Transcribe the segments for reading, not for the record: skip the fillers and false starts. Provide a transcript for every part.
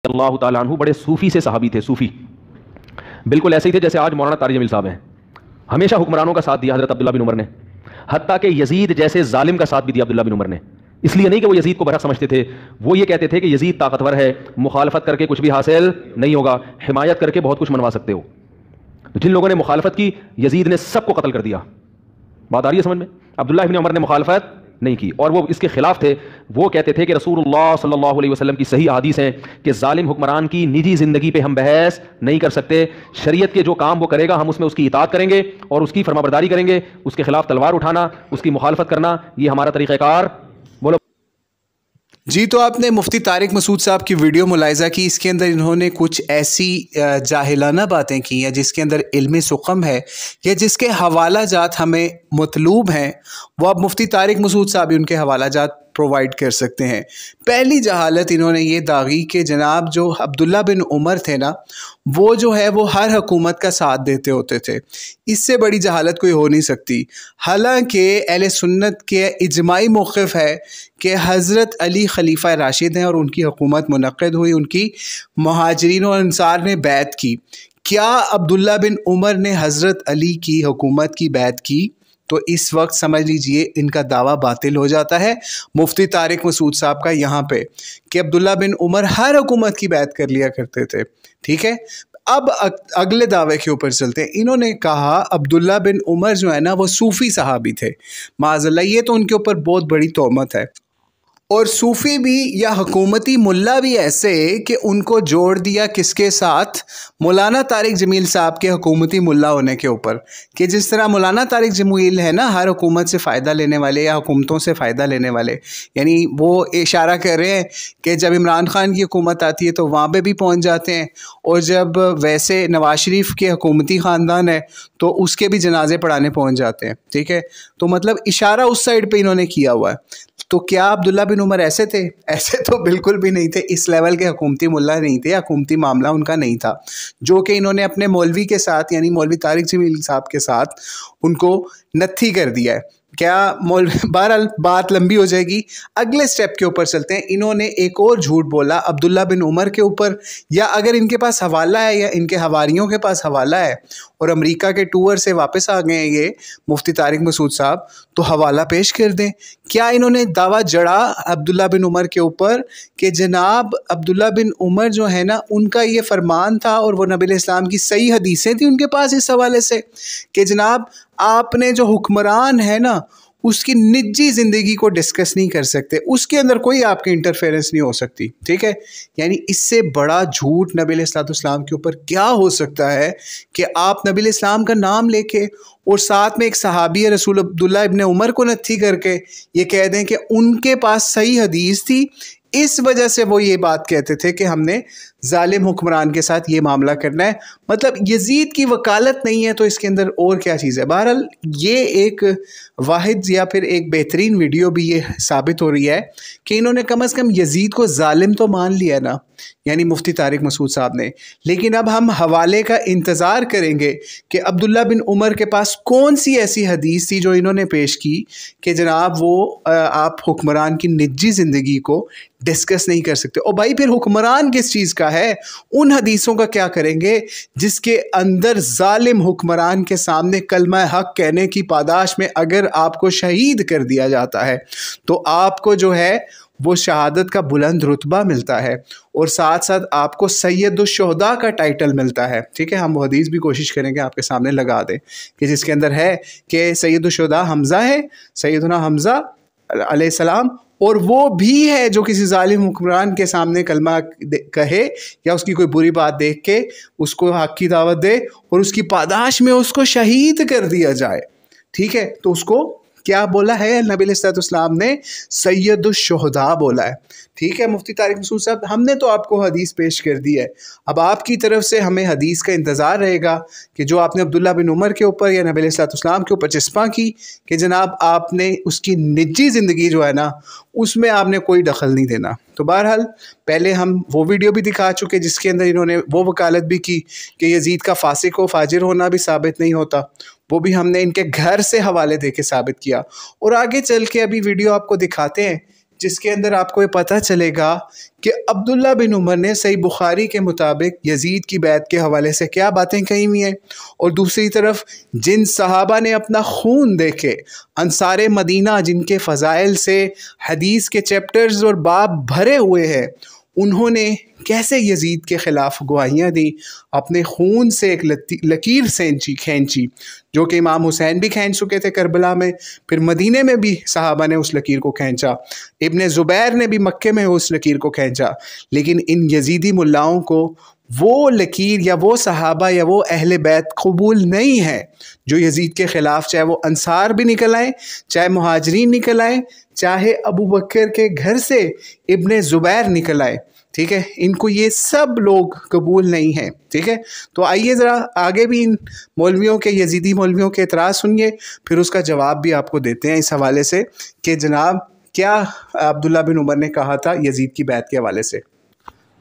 اللہ تعالیٰ عنہ بڑے صوفی سے صحابی تھے، صوفی بالکل ایسے ہی تھے جیسے آج مولانا طارق جمیل صاحب ہیں. ہمیشہ حکمرانوں کا ساتھ دیا حضرت عبداللہ بن عمر نے، حتیٰ کہ یزید جیسے ظالم کا ساتھ بھی دیا عبداللہ بن عمر نے. اس لیے نہیں کہ وہ یزید کو برحق سمجھتے تھے، وہ یہ کہتے تھے کہ یزید طاقتور ہے، مخالفت کر کے کچھ بھی حاصل نہیں ہوگا، حمایت کر کے بہت کچھ منوا سکتے ہو. جن لوگوں نے مخالفت کی یزید نے سب کو قتل کر دیا. بات آ رہی ہے سمجھ میں؟ عبداللہ بن عمر نے مخالفت نہیں کی اور وہ اس کے خلاف تھے. وہ کہتے تھے کہ رسول اللہ صلی اللہ علیہ وسلم کی صحیح احادیث ہیں کہ ظالم حکمران کی نجی زندگی پہ ہم بحث نہیں کر سکتے. شریعت کے جو کام وہ کرے گا ہم اس میں اس کی اطاعت کریں گے اور اس کی فرمانبرداری کریں گے. اس کے خلاف تلوار اٹھانا، اس کی مخالفت کرنا، یہ ہمارا طریقہ کار. بولو جی. تو آپ نے مفتی طارق مسعود صاحب کی ویڈیو ملاحظہ کی، اس کے اندر انہوں نے کچھ ایسی جاہلانہ باتیں کی ہیں جس کے اندر علم سقم ہے یا جس کے حوالہ جات ہمیں مطلوب ہیں، وہ اب مفتی طارق مسعود صاحب بھی ان کے حوالہ جات پرووائڈ کر سکتے ہیں. پہلی جہالت انہوں نے یہ داغی کہ جناب جو عبداللہ بن عمر تھے نا، وہ جو ہے وہ ہر حکومت کا ساتھ دیتے ہوتے تھے. اس سے بڑی جہالت کوئی ہو نہیں سکتی. حالانکہ اہل سنت کے اجماعی موقف ہے کہ حضرت علی خلیفہ راشد ہیں اور ان کی حکومت منعقد ہوئی، ان کی مہاجرین اور انصار نے بیعت کی. کیا عبداللہ بن عمر نے حضرت علی کی حکومت کی بیعت کی؟ تو اس وقت سمجھ لیجئے ان کا دعویٰ باطل ہو جاتا ہے مفتی طارق مسعود صاحب کا یہاں پہ کہ عبداللہ بن عمر ہر حکومت کی بیعت کر لیا کرتے تھے. ٹھیک ہے، اب اگلے دعوے کے اوپر چلتے ہیں. انہوں نے کہا عبداللہ بن عمر جو ہے نا وہ صوفی صحابی تھے. معاذ اللہ، یہ تو ان کے اوپر بہت بڑی تہمت ہے. اور صوفی بھی یا حکومتی ملا بھی ایسے کہ ان کو جوڑ دیا کس کے ساتھ؟ مولانا طارق جمیل صاحب کے حکومتی ملا ہونے کے اوپر. کہ جس طرح مولانا طارق جمیل ہے نا ہر حکومت سے فائدہ لینے والے یا حکومتوں سے فائدہ لینے والے، یعنی وہ اشارہ کر رہے ہیں کہ جب عمران خان کی حکومت آتی ہے تو وہاں پہ بھی پہنچ جاتے ہیں، اور جب ویسے نواز شریف کے حکومتی خاندان ہے تو اس کے بھی جنازے پڑھانے پہنچ جاتے ہیں. ٹھیک ہے، تو مطلب اشارہ اس سائڈ پہ انہوں نے کیا ہوا ہے. تو کیا عبداللہ بن عمر ایسے تھے؟ ایسے تو بالکل بھی نہیں تھے. اس لیول کے حکومتی ملا نہیں تھے، حکومتی معاملہ ان کا نہیں تھا جو کہ انہوں نے اپنے مولوی کے ساتھ یعنی مولوی طارق جمیل صاحب کے ساتھ ان کو نتھی کر دیا ہے. کیا بہرحال بات لمبی ہو جائے گی. اگلے سٹیپ کے اوپر چلتے ہیں. انہوں نے ایک اور جھوٹ بولا عبداللہ بن عمر کے اوپر، یا اگر ان کے پاس حوالہ ہے یا ان کے حواریوں کے پاس حوالہ ہے اور امریکہ کے ٹور سے واپس آ گئے ہیں یہ مفتی طارق مسعود صاحب، تو حوالہ پیش کر دیں. کیا انہوں نے دعویٰ جڑا عبداللہ بن عمر کے اوپر کہ جناب عبداللہ بن عمر جو ہے نا ان کا یہ فرمان تھا اور وہ نبی علیہ السلام کی صحیح حدیثیں تھیں ان کے پاس اس حوالے سے کہ جناب آپ نے جو حکمران ہے نا اس کی نجی زندگی کو ڈسکس نہیں کر سکتے، اس کے اندر کوئی آپ کی انٹرفیرنس نہیں ہو سکتی. ٹھیک ہے، یعنی اس سے بڑا جھوٹ نبی علیہ السلام کے اوپر کیا ہو سکتا ہے کہ آپ نبی علیہ السلام کا نام لے کے اور ساتھ میں ایک صحابی رسول عبداللہ ابن عمر کو نتھی کر کے یہ کہہ دیں کہ ان کے پاس صحیح حدیث تھی، اس وجہ سے وہ یہ بات کہتے تھے کہ ہم نے ظالم حکمران کے ساتھ یہ معاملہ کرنا ہے. مطلب یزید کی وکالت نہیں ہے تو اس کے اندر اور کیا چیز ہے. بہرحال یہ ایک واحد یا پھر ایک بہترین ویڈیو بھی یہ ثابت ہو رہی ہے کہ انہوں نے کم از کم یزید کو ظالم تو مان لیا نا، یعنی مفتی طارق مسعود صاحب نے. لیکن اب ہم حوالے کا انتظار کریں گے کہ عبداللہ بن عمر کے پاس کون سی ایسی حدیث تھی جو انہوں نے پیش کی کہ جناب وہ آپ حکمران کی نجی زندگی کو ڈسکس نہیں کر سکتے. اور بھائی پھر حکمران کس چیز کا ہے؟ ان حدیثوں کا کیا کریں گے جس کے اندر ظالم حکمران کے سامنے کلمہ حق کہنے کی پاداش میں اگر آپ کو شہید کر دیا جاتا ہے تو آپ کو جو ہے وہ شہادت کا بلند رتبہ ملتا ہے اور ساتھ ساتھ آپ کو سید الشہداء کا ٹائٹل ملتا ہے. ٹھیک ہے، ہم وہ حدیث بھی کوشش کریں گے آپ کے سامنے لگا دیں کہ جس کے اندر ہے کہ سید الشہداء حمزہ ہے، سیدنا حمزہ علیہ السلام، اور وہ بھی ہے جو کسی ظالم حکمران کے سامنے کلمہ کہے یا اس کی کوئی بری بات دیکھ کے اس کو حق کی دعوت دے اور اس کی پاداش میں اس کو شہید کر دیا جائے. ٹھیک ہے، تو اس کو کیا بولا ہے نبی علیہ السلام نے؟ سید الشہداء بولا ہے. ٹھیک ہے مفتی طارق مسعود صاحب، ہم نے تو آپ کو حدیث پیش کر دی ہے، اب آپ کی طرف سے ہمیں حدیث کا انتظار رہے گا کہ جو آپ نے عبداللہ بن عمر کے اوپر یا نبی علیہ السلام کے اوپر چسپاں کی کہ جناب آپ نے اس کی نجی زندگی جو ہے نا اس میں آپ نے کوئی دخل نہیں دینا. تو بہرحال پہلے ہم وہ ویڈیو بھی دکھا چکے جس کے اندر انہوں نے وہ وکالت بھی کی کہ یزید کا فاسق و فاجر ہونا بھی ثابت نہیں ہوتا، وہ بھی ہم نے ان کے گھر سے حوالے دے کے ثابت کیا. اور آگے چل کے ابھی ویڈیو آپ کو دکھاتے ہیں جس کے اندر آپ کو یہ پتہ چلے گا کہ عبداللہ بن عمر نے صحیح بخاری کے مطابق یزید کی بیعت کے حوالے سے کیا باتیں کہی ہوئی ہیں، اور دوسری طرف جن صحابہ نے اپنا خون دے کے انصار مدینہ جن کے فضائل سے حدیث کے چیپٹرز اور باب بھرے ہوئے ہیں، انہوں نے کیسے یزید کے خلاف گواہیاں دیں، اپنے خون سے ایک لکیر کھینچی جو کہ امام حسین بھی کھینچ چکے تھے کربلا میں، پھر مدینے میں بھی صحابہ نے اس لکیر کو کھینچا، ابن زبیر نے بھی مکے میں اس لکیر کو کھینچا، لیکن ان یزیدی ملاؤں کو وہ لکیر یا وہ صحابہ یا وہ اہل بیت قبول نہیں ہے جو یزید کے خلاف، چاہے وہ انصار بھی نکل آئیں، چاہے مہاجرین نکل آئیں، چاہے ابو بکر کے گھر سے ابن زبیر نکل آئے، ٹھیک ہے، ان کو یہ سب لوگ قبول نہیں ہیں، ٹھیک ہے۔ تو آئیے ذرا آگے بھی ان مولویوں کے، یزیدی مولویوں کے اعتراض سنیے، پھر اس کا جواب بھی آپ کو دیتے ہیں اس حوالے سے کہ جناب کیا عبداللہ بن عمر نے کہا تھا یزید کی بیعت کے حوالے سے۔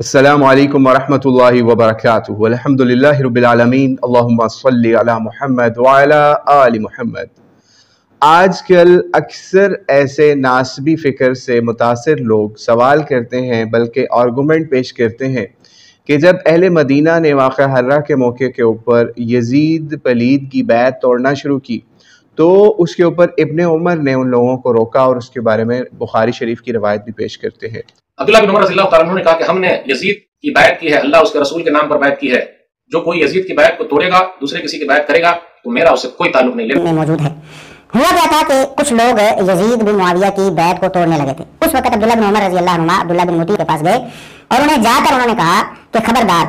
السلام علیکم ورحمۃ اللہ وبرکاتہ، الحمدللہ رب العالمین، اللہم صلی علی محمد وعلی آل محمد۔ آج کل اکثر ایسے ناسبی فکر سے متاثر لوگ سوال کرتے ہیں، بلکہ آرگومنٹ پیش کرتے ہیں کہ جب اہل مدینہ نے واقعہ حرہ کے موقع کے اوپر یزید پلید کی بیعت توڑنا شروع کی تو اس کے اوپر ابن عمر نے ان لوگوں کو روکا، اور اس کے بارے میں بخاری شریف کی روایت بھی پیش کرتے ہیں۔ عبداللہ بن عمر رضی اللہ تعالیٰ عنہ نے کہا کہ ہم نے یزید کی بیعت کی ہے، اللہ اس کے رسول کے نام پر بیعت کی ہے، جو کوئی یزید کی بیعت کو توڑے گا، دوسرے کسی کی بیعت کرے گا تو میرا اس سے کوئی تعلق نہیں۔ موجود ہے ہوا کیا تھا کہ کچھ لوگ یزید بن معاویہ کی بیعت کو توڑنے لگے تھے۔ اس وقت عبداللہ بن عمر رضی اللہ عنہ عبداللہ بن مطیع کے پاس گئے اور انہیں جا کر انہوں نے کہا کہ خبردار،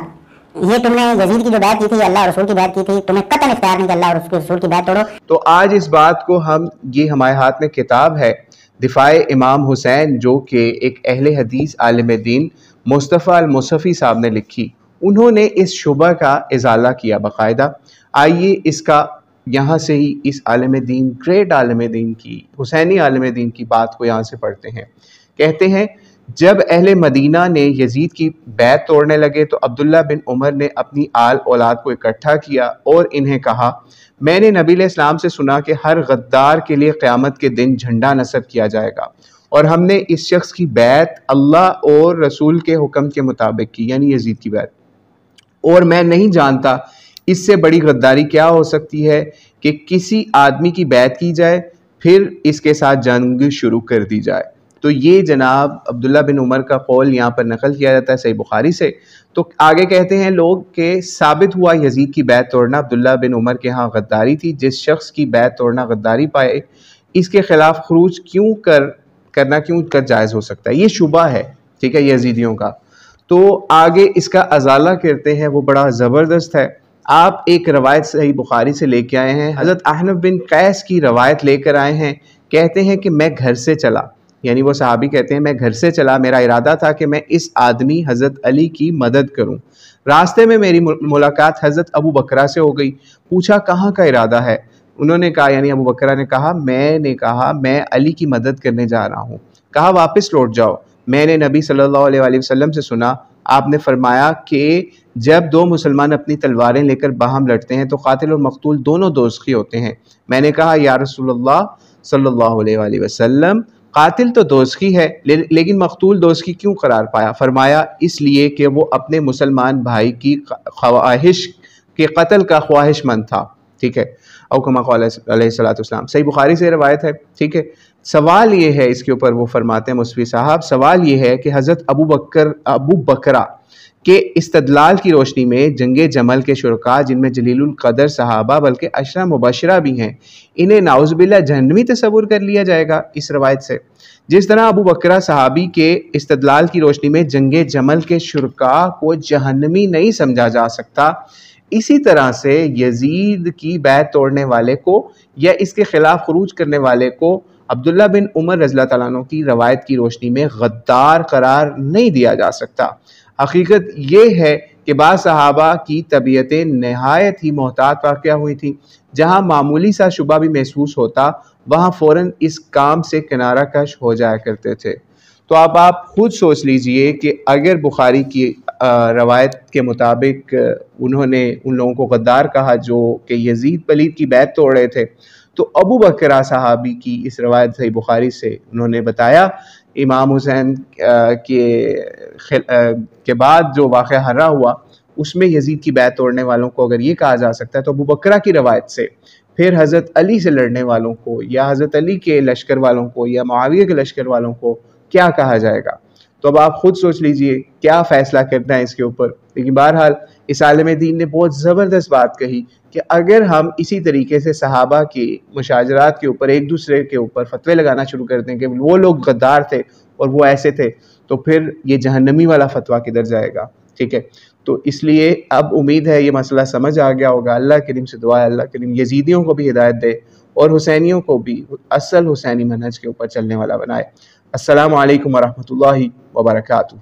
یہ تم نے یزید کی جو بیعت کی تھی، اللہ اور رسول کی بیعت کی تھی، تمہیں قطعاً اختیار نہیں کہ اللہ اور اس کے رسول کی بیعت توڑو۔ تو آج اس بات کو یہ ہمارے ہاتھ میں کتاب ہے دفاع امام حسین، جو کہ ایک اہل حدیث عالم دین مصطفیٰ المصفی صاحب نے لکھی، انہوں نے اس شبہ کا ازالہ کیا باقاعدہ۔ آئیے اس کا یہاں سے ہی اس عالم دین، گریٹ عالم دین کی، حسینی عالم دین کی بات کو یہاں سے پڑھتے ہیں۔ کہتے ہیں جب اہل مدینہ نے یزید کی بیعت توڑنے لگے تو عبداللہ بن عمر نے اپنی آل اولاد کو اکٹھا کیا اور انہیں کہا، میں نے نبی علیہ السلام سے سنا کہ ہر غدار کے لیے قیامت کے دن جھنڈا نصب کیا جائے گا، اور ہم نے اس شخص کی بیعت اللہ اور رسول کے حکم کے مطابق کی، یعنی یزید کی بیعت، اور میں نہیں جانتا اس سے بڑی غداری کیا ہو سکتی ہے کہ کسی آدمی کی بیعت کی جائے پھر اس کے ساتھ جنگ شروع کر دی جائے۔ تو یہ جناب عبداللہ بن عمر کا قول یہاں پر نقل کیا جاتا ہے صحیح بخاری سے۔ تو آگے کہتے ہیں لوگ کہ ثابت ہوا یزید کی بیعت توڑنا عبداللہ بن عمر کے ہاں غداری تھی، جس شخص کی بیعت توڑنا غداری پائے اس کے خلاف خروج کرنا جائز ہو سکتا ہے، یہ شبہ ہے، ٹھیک ہے، یزیدیوں کا۔ تو آگے اس کا ازالہ کرتے ہیں، وہ بڑا زبردست ہے۔ آپ ایک روایت صحیح بخاری سے لے کے آئے ہیں، حضرت احنف بن قیس کی روایت لے کر آئے ہیں، کہتے ہیں کہ میں گھر سے چلا، یعنی وہ صحابی کہتے ہیں میں گھر سے چلا، میرا ارادہ تھا کہ میں اس آدمی حضرت علی کی مدد کروں، راستے میں میری ملاقات حضرت ابو بکرہ سے ہو گئی، پوچھا کہاں کا ارادہ ہے؟ انہوں نے کہا، یعنی ابو بکرہ نے کہا میں علی کی مدد کرنے جا رہا ہوں۔ کہا واپس لوٹ جاؤ، میں نے نبی صلی اللہ علیہ وسلم سے سنا، آپ نے فرمایا کہ جب دو مسلمان اپنی تلواریں لے کر باہم لڑتے ہیں تو قاتل اور مقتول دونوں دوزخی ہوتے ہیں۔ میں نے کہا یا رسول اللہ صلی اللہ علیہ وسلم، قاتل تو دوزخی ہے لیکن مقتول دوزخی کیوں قرار پایا؟ فرمایا اس لیے کہ وہ اپنے مسلمان بھائی کی خواہش کے قتل کا خواہش مند تھا، ٹھیک ہے، او کما قال علیہ الصلوۃ والسلام، صحیح بخاری سے روایت ہے، ٹھیک ہے۔ سوال یہ ہے اس کے اوپر، وہ فرماتے ہیں مصفی صاحب، سوال یہ ہے کہ حضرت ابو بکرہ کے استدلال کی روشنی میں جنگ جمل کے شرکاء، جن میں جلیل القدر صحابہ بلکہ عشرہ مبشرہ بھی ہیں، انہیں نعوذ باللہ جہنمی تصور کر لیا جائے گا اس روایت سے؟ جس طرح ابو بکرہ صحابی کے استدلال کی روشنی میں جنگ جمل کے شرکاء کو جہنمی نہیں سمجھا جا سکتا، اسی طرح سے یزید کی بیعت توڑنے والے کو یا اس کے خلاف خروج کرنے والے کو عبداللہ بن عمر رضی اللہ تعالیٰ عنہ کی روایت کی روشنی میں غدار قرار نہیں دیا جا سکتا۔ حقیقت یہ ہے کہ بعض صحابہ کی طبیعتیں نہایت ہی محتاط واقع ہوئی تھیں، جہاں معمولی سا شبہ بھی محسوس ہوتا وہاں فوراً اس کام سے کنارہ کش ہو جایا کرتے تھے۔ تو آپ خود سوچ لیجئے کہ اگر بخاری کی روایت کے مطابق انہوں نے ان لوگوں کو غدار کہا جو کہ یزید پلید کی بیعت توڑ رہے تھے، تو ابو بکرہ صحابی کی اس روایت صحیح بخاری سے انہوں نے بتایا امام حسین کے بعد جو واقعہ ہررا ہوا اس میں یزید کی بیعت توڑنے والوں کو اگر یہ کہا جا سکتا ہے تو ابو بکرہ کی روایت سے پھر حضرت علی سے لڑنے والوں کو یا حضرت علی کے لشکر والوں کو یا معاویہ کے لشکر والوں کو کیا کہا جائے گا؟ تو اب آپ خود سوچ لیجئے کیا فیصلہ کرنا ہے اس کے اوپر. لیکن بہرحال اس عالم دین نے بہت زبردست بات کہی کہ اگر ہم اسی طریقے سے صحابہ کی مشاجرات کے اوپر ایک دوسرے کے اوپر فتوے لگانا شروع کر دیں کہ وہ لوگ غدار تھے اور وہ ایسے تھے تو پھر یہ جہنمی والا فتویٰ کدھر جائے گا. ٹھیک ہے، تو اس لیے اب امید ہے یہ مسئلہ سمجھ آ گیا ہوگا. اللہ کریم سے دعا ہے اللہ کریم یزیدیوں کو بھی ہدایت دے اور حسینیوں کو بھی اصل حسینی منہج کے اوپر چلنے والا بنائے. السلام علیکم ورحمۃ اللہ وبرکاتہ.